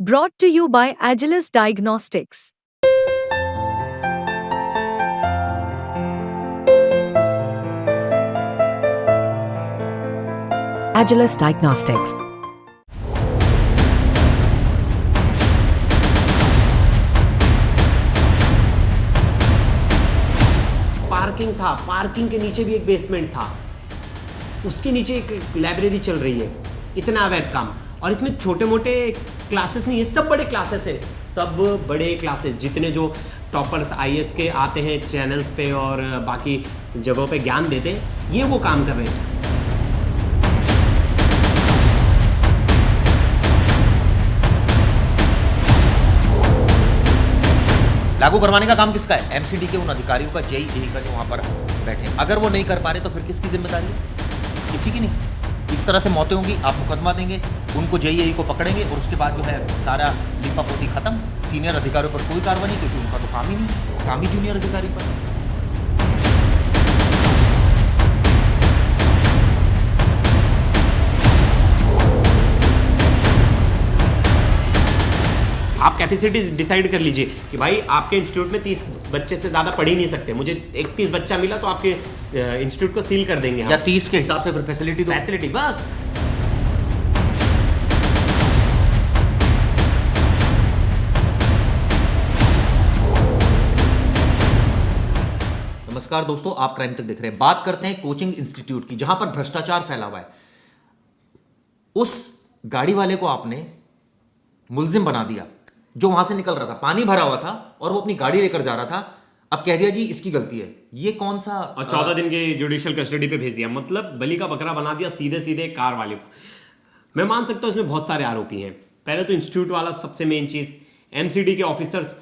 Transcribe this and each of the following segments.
Brought to you by Agilus Diagnostics. Agilus Diagnostics. Parking था, parking के नीचे भी एक बेसमेंट था, उसके नीचे एक लाइब्रेरी चल रही है। इतना अवैध काम। और इसमें छोटे मोटे क्लासेस नहीं है, सब बड़े क्लासेस है, सब बड़े क्लासेस। जितने जो टॉपर्स आईएएस के आते हैं चैनल्स पे और बाकी जगहों पे ज्ञान देते हैं, ये वो काम कर रहे हैं। लागू करवाने का काम किसका है? एमसीडी के उन अधिकारियों का, जेईई का, जो वहां पर बैठे हैं। अगर वो नहीं कर पा रहे तो फिर किसकी जिम्मेदारी है? किसी की नहीं। इस तरह से मौतें होंगी, आप मुकदमा देंगे, उनको जेईई को पकड़ेंगे और उसके बाद जो है सारा लिपापोती खत्म। सीनियर अधिकारियों पर कोई कार्रवाई नहीं, क्योंकि उनका तो काम ही नहीं, काम ही जूनियर अधिकारी पर। आप कैपेसिटी डिसाइड कर लीजिए कि भाई आपके इंस्टीट्यूट में 30 बच्चे से ज़्यादा पढ़ ही नहीं सकते। मुझे 31 बच्चा मिला तो आपके इंस्टीट्यूट को सील कर देंगे। या 30 के हिसाब से फिर फैसिलिटी दो। फैसिलिटी बस। नमस्कार दोस्तों, आप क्राइम तक देख रहे हैं। बात करते हैं कोचिंग इंस्टीट्यूट की, जहां पर भ्रष्टाचार फैला हुआ है। उस गाड़ी वाले को आपने मुलजिम बना दिया जो वहां से निकल रहा था, पानी भरा हुआ था और वो अपनी गाड़ी लेकर जा रहा था। अब कह दिया जी इसकी गलती है। ये कौन सा? और 14 दिन के जुडिशियल कस्टडी पे भेज दिया। मतलब बलि का बकरा बना दिया सीधे सीधे कार वाले को। मैं मान सकता हूं इसमें बहुत सारे आरोपी हैं। पहले तो इंस्टीट्यूट वाला सबसे मेन चीज, एमसीडी के ऑफिसर्स।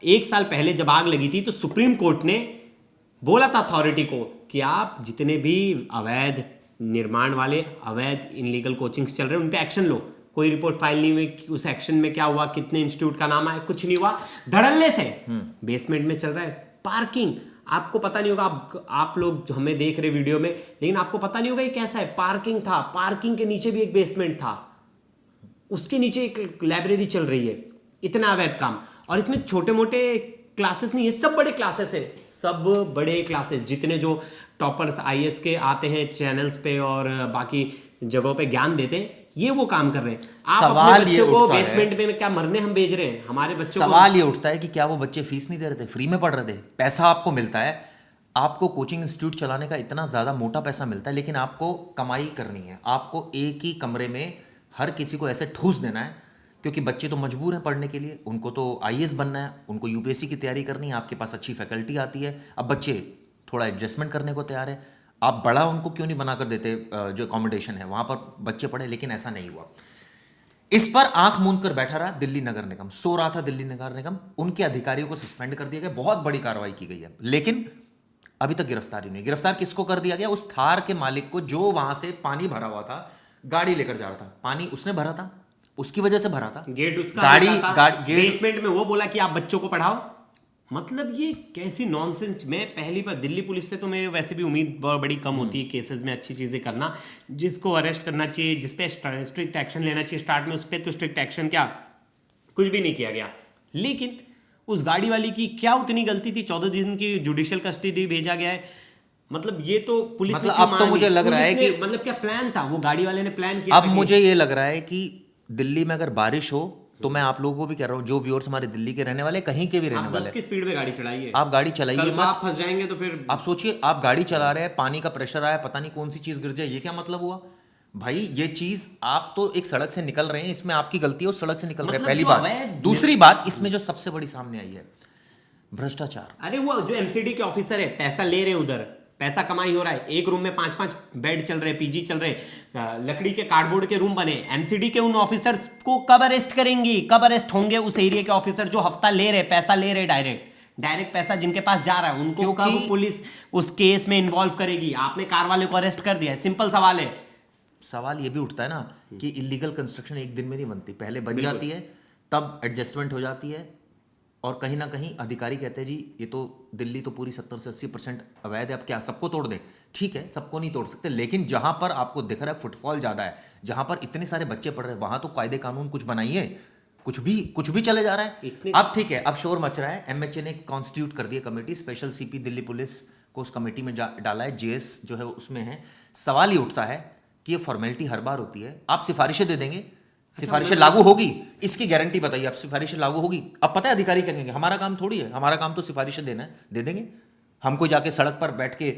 1 साल पहले जब आग लगी थी तो सुप्रीम कोर्ट ने बोला था अथॉरिटी को कि आप जितने भी अवैध निर्माण वाले, अवैध इनलीगल कोचिंग्स चल रहे हैं, उन पे एक्शन लो। कोई रिपोर्ट फाइल नहीं हुई कि उस एक्शन में क्या हुआ, कितने इंस्टीट्यूट का नाम आया, कुछ नहीं हुआ। धड़ल्ले से बेसमेंट में चल रहा है पार्किंग। आपको पता नहीं होगा, आप लोग हमें देख रहे वीडियो में, लेकिन आपको पता नहीं होगा ये कैसा है। पार्किंग था, पार्किंग के नीचे भी एक बेसमेंट था, उसके नीचे एक लाइब्रेरी चल रही है। इतना अवैध काम। और इसमें छोटे मोटे क्लासेस नहीं है, सब बड़े क्लासेस है, सब बड़े क्लासेस। जितने जो टॉपर्स आईएएस के आते हैं चैनल्स पे और बाकी जगहों पे ज्ञान देते हैं, ये वो काम कर रहे हैं। आप सवाल अपने ये बच्चों को उठता है, बेसमेंट में क्या मरने हम भेज रहे हैं? हमारे बच्चों सवाल ये उठता है कि क्या वो बच्चे फीस नहीं दे रहे थे, फ्री में पढ़ रहे थे? पैसा आपको मिलता है, आपको कोचिंग इंस्टीट्यूट चलाने का इतना ज़्यादा मोटा पैसा मिलता है, लेकिन आपको कमाई करनी है। आपको एक ही कमरे में हर किसी को ऐसे ठूस देना है, क्योंकि बच्चे तो मजबूर हैं पढ़ने के लिए। उनको तो आईएएस बनना है, उनको यूपीएससी की तैयारी करनी है। आपके पास अच्छी फैकल्टी आती है, अब बच्चे थोड़ा एडजस्टमेंट करने को तैयार है। आप बड़ा उनको क्यों नहीं बना कर देते? जो अकोमोडेशन है वहाँ पर बच्चे पढ़े, लेकिन ऐसा नहीं हुआ। इस पर आंख मूंद कर बैठा रहा दिल्ली नगर निगम, सो रहा था दिल्ली नगर निगम। उनके अधिकारियों को सस्पेंड कर दिया गया, बहुत बड़ी कार्रवाई की गई है, लेकिन अभी तक गिरफ्तारी नहीं। गिरफ्तार किसको कर दिया गया? उस थार के मालिक को, जो वहां से पानी भरा हुआ था, गाड़ी लेकर जा रहा था। पानी उसने भरा था, उसकी वजह से भरा था। गेट उसका गाड़ी गेट बेसमेंट में वो बोला कि आप बच्चों को पढ़ाओ। मतलब ये कैसी नॉनसेंस। मैं पहली बार दिल्ली पुलिस से तो मैं वैसे भी उम्मीद बहुत बड़ी कम होती है केसेस में अच्छी चीज़ें करना। जिसको अरेस्ट करना चाहिए, जिस पे स्ट्रिक्ट एक्शन लेना चाहिए स्टार्ट में, उस पर तो स्ट्रिक्ट एक्शन क्या, कुछ भी नहीं किया गया। लेकिन उस गाड़ी वाली की क्या उतनी गलती थी? 14 दिन की जुडिशियल कस्टडी भेजा गया है। मतलब ये तो पुलिस ने मतलब अब तो मुझे लग रहा है कि मतलब क्या प्लान था, वो गाड़ी वाले ने प्लान किया। अब मुझे ये लग रहा है कि दिल्ली में अगर बारिश हो तो मैं आप लोगों को भी कह रहा हूँ, जो व्यूअर्स हमारे दिल्ली के रहने वाले, कहीं के भी रहने आप वाले, 10 की स्पीड में गाड़ी चलाइए, आप गाड़ी चलाइए मत। आप फंस जाएंगे तो फिर आप सोचिए, आप गाड़ी चला रहे हैं, पानी का प्रेशर आया, पता नहीं कौन सी चीज गिर जाए, ये क्या मतलब हुआ भाई? ये चीज, आप तो एक सड़क से निकल रहे हैं, इसमें आपकी गलती है, उस सड़क से निकल रहे हैं, पहली बात। दूसरी बात, इसमें जो सबसे बड़ी सामने आई है, भ्रष्टाचार। अरे वो जो एमसीडी के ऑफिसर है, पैसा ले रहे, उधर पैसा कमाई हो रहा है। एक रूम में 5-5 बेड चल रहे, पीजी चल रहे, लकड़ी के कार्डबोर्ड के रूम बने। एमसीडी के उन ऑफिसर्स को कब अरेस्ट करेंगी? कब अरेस्ट होंगे उस एरिया के ऑफिसर जो हफ्ता ले रहे, पैसा ले रहे, डायरेक्ट पैसा जिनके पास जा रहा है, उनको कब पुलिस उस केस में इन्वॉल्व करेगी? आपने कार वाले को अरेस्ट कर दिया है, सिंपल सवाल है। सवाल ये भी उठता है ना कि इलीगल कंस्ट्रक्शन एक दिन में नहीं बनती, पहले बन जाती है, तब एडजस्टमेंट हो जाती है, और कहीं ना कहीं अधिकारी कहते हैं जी ये तो दिल्ली तो पूरी 70 से 80% अवैध है, अब क्या सबको तोड़ दें? ठीक है, सबको नहीं तोड़ सकते, लेकिन जहां पर आपको दिख रहा है फुटफॉल ज़्यादा है, जहां पर इतने सारे बच्चे पढ़ रहे हैं, वहां तो कायदे कानून कुछ बनाइए। कुछ भी चले जा रहा है। अब ठीक है, अब शोर मच रहा है, एमएचए ने कॉन्स्टिट्यूट कर दिया committee, special CP Delhi police को उस कमेटी में डाला है, जेएस जो है उसमें है। सवाल ये उठता है कि ये फॉर्मेलिटी हर बार होती है, आप सिफारिशें दे देंगे, सिफारिशें लागू होगी, इसकी गारंटी बताइए आप, सिफारिशें लागू होगी? अब पता है अधिकारी कहेंगे हमारा काम थोड़ी है, हमारा काम तो सिफारिशें देना है, दे देंगे। हमको जाके सड़क पर बैठ के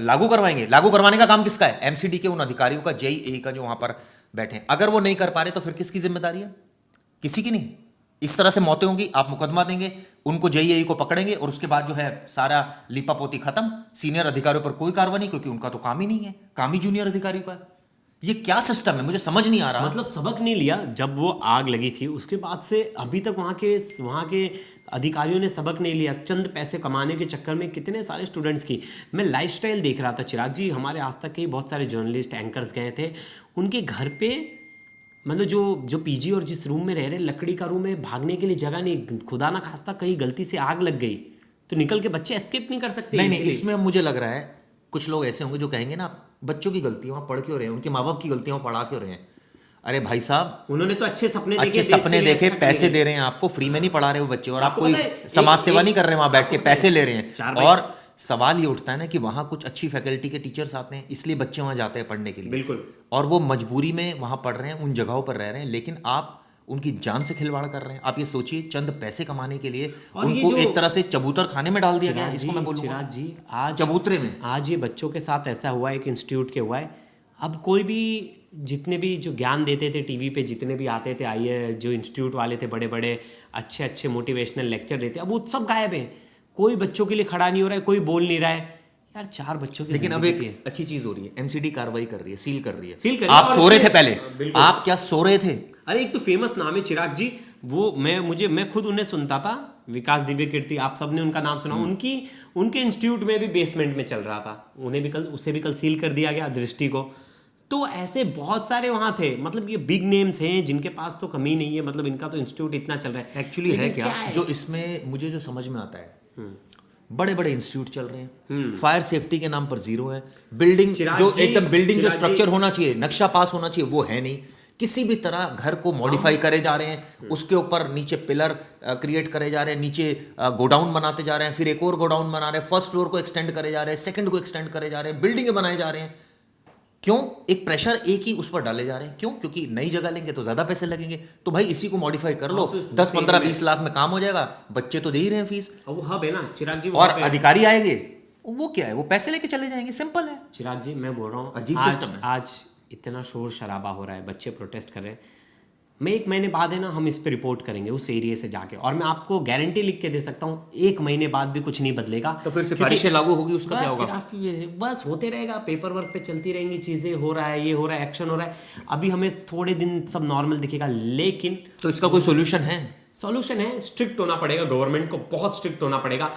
लागू करवाएंगे? लागू करवाने का काम किसका है? एमसीडी के उन अधिकारियों का, जेईई का, जो वहां पर बैठे हैं। अगर वो नहीं कर पा रहे तो फिर किसकी जिम्मेदारी है? किसी की नहीं। इस तरह से मौतें होंगी, आप मुकदमा देंगे, उनको जेईई को पकड़ेंगे और उसके बाद जो है सारा लीपापोती खत्म, सीनियर अधिकारियों पर कोई कार्रवाई नहीं, क्योंकि उनका तो काम ही नहीं है, काम ही जूनियर अधिकारियों का है। ये क्या सिस्टम है, मुझे समझ नहीं आ रहा। मतलब सबक नहीं लिया जब वो आग लगी थी, उसके बाद से अभी तक वहाँ के अधिकारियों ने सबक नहीं लिया। चंद पैसे कमाने के चक्कर में कितने सारे स्टूडेंट्स की, मैं लाइफस्टाइल देख रहा था चिराग जी, हमारे आज तक के बहुत सारे जर्नलिस्ट एंकर्स गए थे, उनके घर पे मतलब जो पीजी और जिस रूम में रह रहे, लकड़ी का रूम है, भागने के लिए जगह नहीं, खुदा ना खास्ता कहीं गलती से आग लग गई तो निकल के बच्चे एस्केप नहीं कर सकते। नहीं, इसमें मुझे लग रहा है कुछ लोग ऐसे होंगे जो कहेंगे ना बच्चों की गलती वहाँ पढ़ क्यों रहे हैं, उनके माँ बाप की गलती वहाँ पढ़ा क्यों रहे हैं? अरे भाई साहब, उन्होंने तो अच्छे सपने देखे, पैसे दे रहे हैं आपको, फ्री में नहीं पढ़ा रहे वो बच्चे, और आप कोई समाज सेवा नहीं कर रहे हैं, वहाँ बैठ के पैसे ले रहे हैं। और सवाल ये उठता है ना कि वहाँ कुछ अच्छी फैकल्टी के टीचर्स आते हैं, इसलिए बच्चे वहाँ जाते हैं पढ़ने के लिए, बिल्कुल, और वो मजबूरी में वहाँ पढ़ रहे हैं, उन जगहों पर रह रहे हैं, लेकिन आप उनकी जान से खिलवाड़ कर रहे हैं। आप ये सोचिए, चंद पैसे कमाने के लिए उनको एक तरह से चबूतर खाने में डाल दिया गया है। इसको मैं बोलूंगा चिराग जी, आज चबूतरे में आज ये बच्चों के साथ ऐसा हुआ है, एक इंस्टीट्यूट के हुआ है। अब कोई भी, जितने भी जो ज्ञान देते थे टीवी पे, जितने भी आते थे, आइए जो इंस्टीट्यूट वाले थे, बड़े बड़े अच्छे मोटिवेशनल लेक्चर देते, अब वो सब गायब है। कोई बच्चों के लिए खड़ा नहीं हो रहा है, कोई बोल नहीं रहा है यार, 4 बच्चों की। लेकिन अब एक अच्छी चीज हो रही है, एमसीडी कार्रवाई कर रही है, सील कर रही है। सील कर, आप सो रहे थे पहले, आप क्या सो रहे थे? अरे एक तो फेमस नाम है चिराग जी, वो मैं खुद उन्हें सुनता था, विकास दिव्य कीर्ति, आप सबने उनका नाम सुना। उनके इंस्टीट्यूट में भी बेसमेंट में चल रहा था, उसे भी कल सील कर दिया गया, दृष्टि को। तो ऐसे बहुत सारे वहां थे, मतलब ये बिग नेम्स हैं जिनके पास तो कमी नहीं है, मतलब इनका तो इंस्टीट्यूट इतना चल रहा है। एक्चुअली है क्या जो इसमें मुझे जो समझ में आता है, बड़े बड़े इंस्टीट्यूट चल रहे हैं, फायर सेफ्टी के नाम पर जीरो है, बिल्डिंग जो एकदम बिल्डिंग जो स्ट्रक्चर होना चाहिए, नक्शा पास होना चाहिए, वो है नहीं। किसी भी तरह घर को मॉडिफाई करे जा रहे हैं, उसके ऊपर नीचे पिलर क्रिएट करे जा रहे हैं, नीचे गोडाउन बनाते जा रहे हैं, फिर एक और गोडाउन बना रहे हैं, फर्स्ट फ्लोर को एक्सटेंड करे जा रहे हैं, सेकंड को एक्सटेंड करे जा रहे हैं, बिल्डिंगें बनाए जा रहे हैं। क्यों? एक प्रेशर एक ही उस पर डाले जा रहे हैं। क्यों? क्योंकि नई जगह लेंगे तो ज्यादा पैसे लगेंगे, तो भाई इसी को मॉडिफाई कर लो, 10, 15, 20 लाख में काम हो जाएगा, बच्चे तो दे ही रहे हैं फीस। वो हब है ना चिराग जी, और अधिकारी आएंगे, वो क्या है, वो पैसे लेके चले जाएंगे, सिंपल है। चिराग जी मैं बोल रहा हूँ, अजीब सिस्टम है। आज इतना शोर शराबा हो रहा है, बच्चे प्रोटेस्ट कर रहे हैं, मैं 1 महीने बाद है ना, हम इस पे रिपोर्ट करेंगे उस एरिया से जाके, और मैं आपको गारंटी लिख के दे सकता हूँ 1 महीने बाद भी कुछ नहीं बदलेगा। तो फिर सिफारिशें लागू होगी, उसका क्या होगा? बस होते रहेगा, पेपर वर्क पे चलती रहेंगी चीजें, हो रहा है, ये हो रहा है, एक्शन हो रहा है। अभी हमें थोड़े दिन सब नॉर्मल दिखेगा, लेकिन तो इसका कोई सोल्यूशन है? सॉल्यूशन है, स्ट्रिक्ट होना पड़ेगा, गवर्नमेंट को बहुत स्ट्रिक्ट होना पड़ेगा।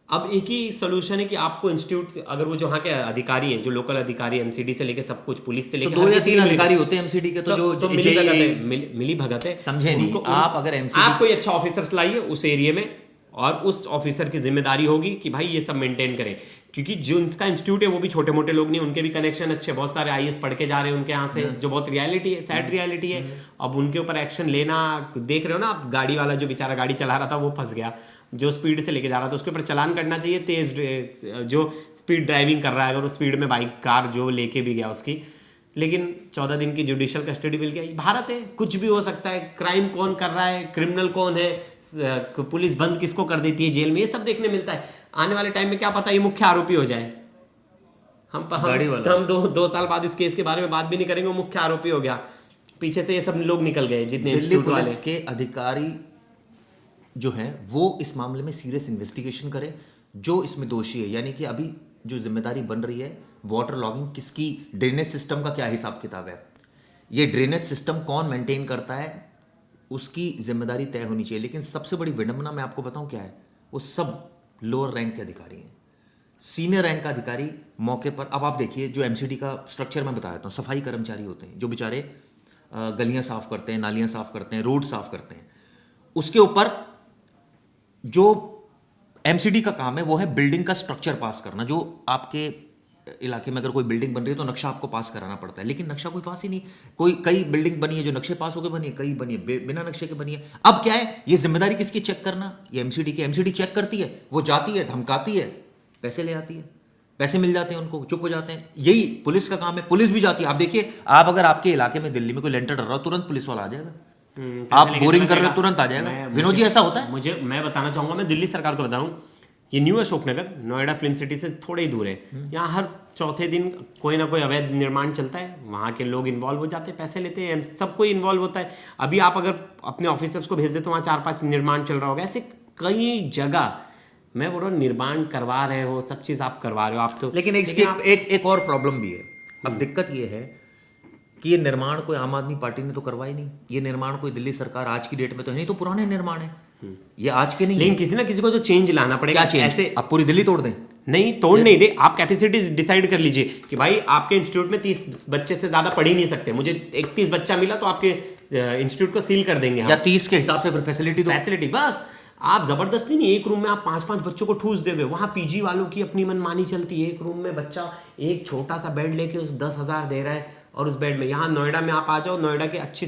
अब एक ही सोल्यूशन है कि आपको इंस्टीट्यूट, अगर वो जो वहाँ के अधिकारी हैं, जो लोकल अधिकारी, एमसीडी से लेके सब कुछ, पुलिस से लेके, तो 2 या 3 अधिकारी होते हैं एमसीडी के, तो जो मिली भगत है, समझे नहीं आप? अगर एमसीडी, आप कोई अच्छा ऑफिसर्स लाइए उस एरिया में, और उस ऑफिसर की जिम्मेदारी होगी कि भाई ये सब मेंटेन करें, क्योंकि जो इनका इंस्टीट्यूट है वो भी छोटे मोटे लोग नहीं, उनके भी कनेक्शन अच्छे, बहुत सारे आईएएस पढ़ के जा रहे हैं उनके यहाँ से, जो बहुत रियलिटी है, सैड रियलिटी है। अब उनके ऊपर एक्शन लेना, देख रहे हो ना आप, गाड़ी वाला जो बेचारा गाड़ी चला रहा था वो फंस गया, जो स्पीड से लेके जा रहा था, उसके ऊपर चालान करना चाहिए। तेज जो स्पीड ड्राइविंग कर रहा है, अगर वो स्पीड में बाइक कार जो लेके भी गया उसकी, लेकिन 14 दिन की जुडिशियल कस्टडी मिल गया। भारत है, कुछ भी हो सकता है, क्राइम कौन कर रहा है, क्रिमिनल कौन है, पुलिस बंद किसको कर देती है जेल में, ये सब देखने मिलता है। आने वाले टाइम में क्या पता ये मुख्य आरोपी हो जाए, हम 2 साल बाद इस केस के बारे में बात भी नहीं करेंगे, वो मुख्य आरोपी हो गया, पीछे से ये सब लोग निकल गए जितने दिल्ली पुलिस के अधिकारी जो हैं वो इस मामले में सीरियस इन्वेस्टिगेशन करें, जो इसमें दोषी है। यानी कि अभी जो जिम्मेदारी बन रही है, वाटर लॉगिंग किसकी, ड्रेनेज सिस्टम का क्या हिसाब किताब है, ये ड्रेनेज सिस्टम कौन मेंटेन करता है, उसकी जिम्मेदारी तय होनी चाहिए। लेकिन सबसे बड़ी विडंबना मैं आपको बताऊं क्या है, वो सब लोअर रैंक के अधिकारी हैं। सीनियर रैंक का अधिकारी मौके पर, अब आप देखिए जो एमसीडी का स्ट्रक्चर मैं बता देता हूँ, सफाई कर्मचारी होते हैं जो बेचारे गलियां साफ करते हैं, नालियां साफ करते हैं, रोड साफ करते हैं, उसके ऊपर जो एमसीडी का काम है वो है बिल्डिंग का स्ट्रक्चर पास करना। जो आपके इलाके में अगर कोई बिल्डिंग बन रही है तो नक्शा आपको पास कराना पड़ता है, लेकिन नक्शा कोई पास ही नहीं। कई बिल्डिंग बनी है जो नक्शे पास होकर बनी है, कई बनी है बिना नक्शे के बनी है। अब क्या है, ये जिम्मेदारी किसकी चेक करना? ये एमसीडी की। एमसीडी चेक करती है, वो जाती है, धमकाती है, पैसे ले आती है, पैसे मिल जाते हैं उनको, चुप हो जाते हैं। यही पुलिस का काम है, पुलिस भी जाती है। आप देखिए, आप अगर आपके इलाके में दिल्ली में कोई लेंटर डर रहा हो, तुरंत पुलिस वाला आ जाएगा। आप बोरिंग कर रहे हो, तुरंत आ जाएगा। विनोद जी, ऐसा होता है? मैं बताना चाहूंगा, मैं दिल्ली सरकार को बता रहा हूँ, ये new Ashoknagar Noida film city से थोड़े ही दूर है। यहाँ हर चौथे दिन कोई ना कोई अवैध निर्माण चलता है, वहाँ के लोग इन्वॉल्व हो जाते हैं, पैसे लेते हैं, सब कोई इन्वॉल्व होता है। अभी आप अगर अपने ऑफिसर्स को भेज दे तो वहाँ 4-5 निर्माण चल रहा होगा। ऐसे कई जगह मैं बोल रहा हूँ निर्माण करवा रहे हो, सब चीज़ आप करवा रहे हो आप तो। लेकिन एक और प्रॉब्लम भी है। अब दिक्कत ये है कि ये निर्माण कोई आम आदमी पार्टी ने तो करवाई नहीं। ये निर्माण कोई दिल्ली सरकार आज की डेट में तो है नहीं, तो पुराने निर्माण है, ये आज के नहीं। लेकिन किसी ना किसी को तो चेंज लाना पड़ेगा। क्या चेंज? ऐसे आप पूरी दिल्ली तोड़ दें? नहीं, तोड़ नहीं दे। आप कैपेसिटी डिसाइड कर लीजिए कि भाई आपके इंस्टीट्यूट में 30 बच्चे से ज्यादा पढ़ ही नहीं सकते, मुझे 31 बच्चा मिला तो आपके इंस्टीट्यूट को सील कर देंगे। या 30 के हिसाब से फिर फैसिलिटी बस। आप जबरदस्ती नहीं, एक रूम में आप 5-5 बच्चों को ठूस देवे। वहाँ पीजी वालों की अपनी मनमानी चलती है। एक रूम में बच्चा एक छोटा सा बेड लेके उस 10,000 दे रहा है, और उस बेड में यहाँ नोएडा में आप आ जाओ, नोएडा के अच्छे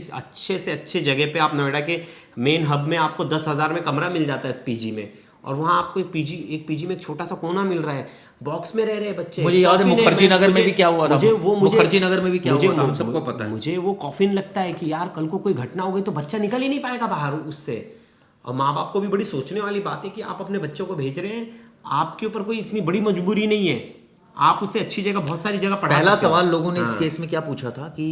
से अच्छे जगह पे आप नोएडा के मेन हब में आपको 10,000 में कमरा मिल जाता है इस पीजी में, और वहाँ आपको एक पीजी में एक छोटा सा कोना मिल रहा है, बॉक्स में रह रहे बच्चे। मुझे याद है मुखर्जी नगर में भी क्या हुआ था। मुखर्जी नगर में भी क्या हुआ था, हम सबको पता है। मुझे वो कॉफिन लगता है कि यार कल को कोई घटना हो गई तो बच्चा निकल ही नहीं पाएगा बाहर उससे। और माँ बाप को भी बड़ी सोचने वाली बात है कि आप अपने बच्चों को भेज रहे हैं, आपके ऊपर कोई इतनी बड़ी मजबूरी नहीं है, आप उसे अच्छी जगह, बहुत सारी जगह पढ़ा। पहला सवाल लोगों ने इस केस में क्या पूछा था कि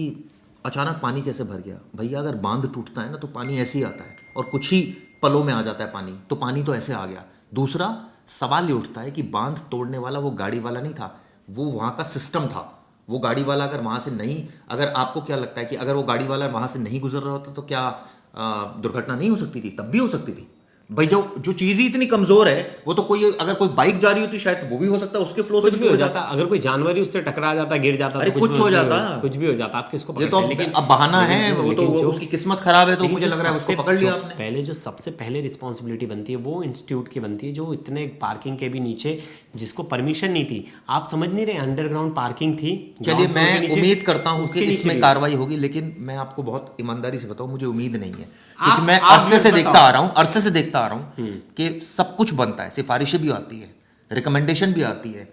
अचानक पानी कैसे भर गया? भैया, अगर बांध टूटता है ना तो पानी ऐसे ही आता है, और कुछ ही पलों में आ जाता है पानी, तो पानी तो ऐसे आ गया। दूसरा सवाल ये उठता है कि बांध तोड़ने वाला वो गाड़ी वाला नहीं था, वो वहाँ का सिस्टम था। वो गाड़ी वाला अगर वहाँ से नहीं, अगर आपको क्या लगता है कि अगर वो गाड़ी वाला वहाँ से नहीं गुजर रहा होता तो क्या दुर्घटना नहीं हो सकती थी? तब भी हो सकती थी भाई। जो चीज ही इतनी कमजोर है, वो तो कोई, अगर कोई बाइक जा रही होती शायद वो भी हो सकता है, उसके फ्लो से कुछ भी हो जाता। अगर कोई जानवर ही उससे टकरा जाता, गिर जाता, अरे कुछ हो जाता, कुछ भी हो जाता। आप किसको ये तो अब बहाना है, वो तो उसकी किस्मत खराब है, तो मुझे लग रहा है उसको पकड़ लिया आपने। पहले जो सबसे पहले रिस्पॉन्सिबिलिटी बनती है वो इंस्टीट्यूट की बनती है, जो इतने पार्किंग के भी नीचे जिसको परमिशन नहीं थी। आप समझ नहीं रहे, अंडरग्राउंड पार्किंग थी। चलिए, मैं उम्मीद करता हूँ कि इसमें कार्रवाई होगी, लेकिन मैं आपको बहुत ईमानदारी से बताऊँ, मुझे उम्मीद नहीं है, क्योंकि मैं अरसे से देखता आ रहा हूँ कि सब कुछ बनता है, सिफारिशें भी आती है, रिकमेंडेशन भी आती है,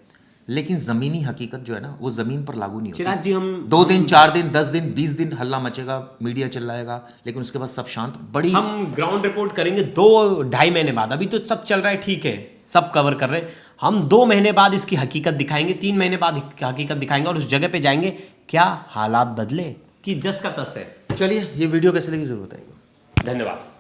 लेकिन जमीनी हकीकत जो है ना वो जमीन पर लागू नहीं होती। चिराग जी, हम 2 दिन, 4 दिन, 10 दिन, 20 दिन हल्ला मचेगा, मीडिया चिल्लाएगा, लेकिन उसके बाद सब शांत। बड़ी हम ग्राउंड रिपोर्ट करेंगे 2-2.5 महीने बाद। अभी तो सब चल रहा है, ठीक है, सब कवर कर रहे हैं। हम 2 महीने बाद इसकी हकीकत दिखाएंगे, 3 महीने बाद हकीकत दिखाएंगे, और उस जगह पे जाएंगे क्या हालात बदले कि जस का तस है। चलिए, ये वीडियो कैसे लगी जरूर बताइएगा। धन्यवाद।